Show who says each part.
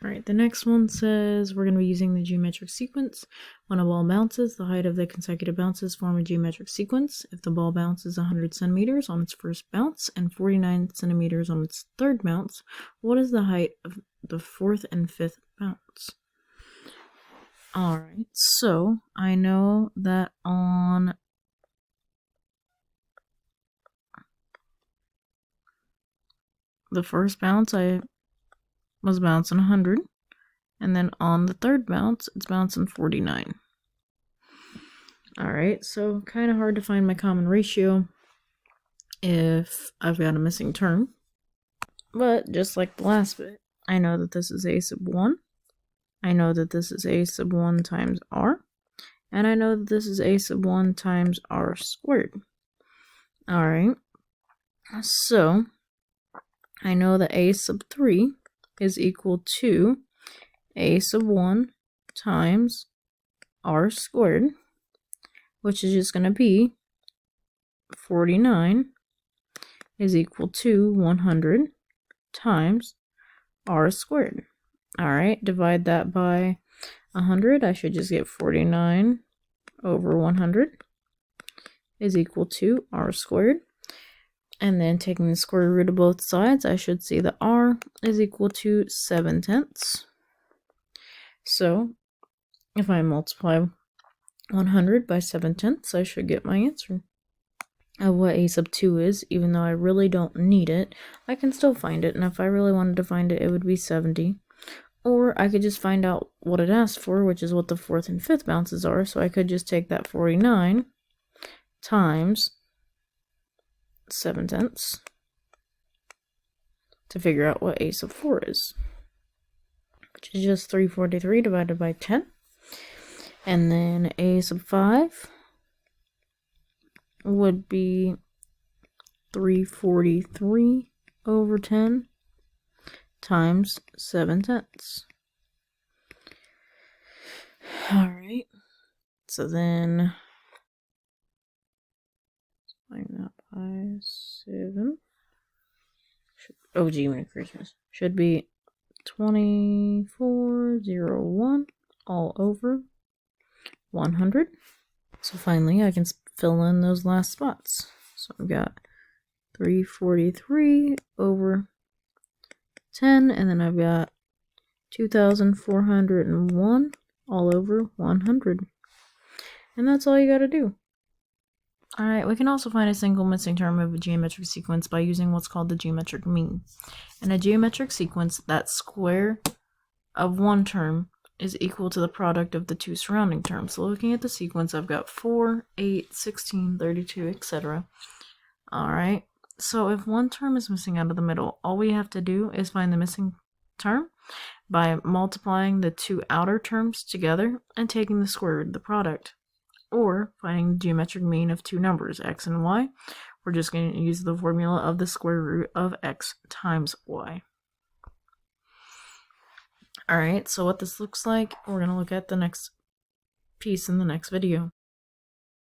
Speaker 1: Alright, the next one says we're going to be using the geometric sequence. When a ball bounces, the height of the consecutive bounces form a geometric sequence. If the ball bounces 100 centimeters on its first bounce and 49 centimeters on its third bounce, what is the height of the fourth and fifth bounce? Alright, so I know that on the first bounce I was bouncing 100, and then on the third bounce it's bouncing 49. Alright, so kind of hard to find my common ratio if I've got a missing term, but just like the last bit, I know that this is a sub 1, I know that this is a sub 1 times r, and I know that this is a sub 1 times r squared. Alright, so I know that a sub 3 is equal to a sub 1 times r squared, which is just going to be 49 is equal to 100 times r squared. Alright, divide that by 100. I should just get 49 over 100 is equal to r squared. And then taking the square root of both sides, I should see that r is equal to 7/10. So if I multiply 100 by 7/10, I should get my answer of what a sub 2 is. Even though I really don't need it, I can still find it, and if I really wanted to find it, it would be 70. Or I could just find out what it asked for, which is what the fourth and fifth bounces are, so I could just take that 49 times 7/10 to figure out what a sub 4 is, which is just 343 divided by 10. And then a sub 5 would be 343 over 10 times 7/10. Alright, so then find that by 7. Oh gee, Merry Christmas. Should be 2401 all over 100. So finally I can fill in those last spots. So I've got 343 over 10, and then I've got 2401 all over 100. And that's all you gotta do. Alright, we can also find a single missing term of a geometric sequence by using what's called the geometric mean. In a geometric sequence, that square of one term is equal to the product of the two surrounding terms. So looking at the sequence, I've got 4, 8, 16, 32, etc. Alright, so if one term is missing out of the middle, all we have to do is find the missing term by multiplying the two outer terms together and taking the square root of the product. Or finding the geometric mean of two numbers, x and y. We're just going to use the formula of the square root of x times y. Alright, so what this looks like, we're going to look at the next piece in the next video.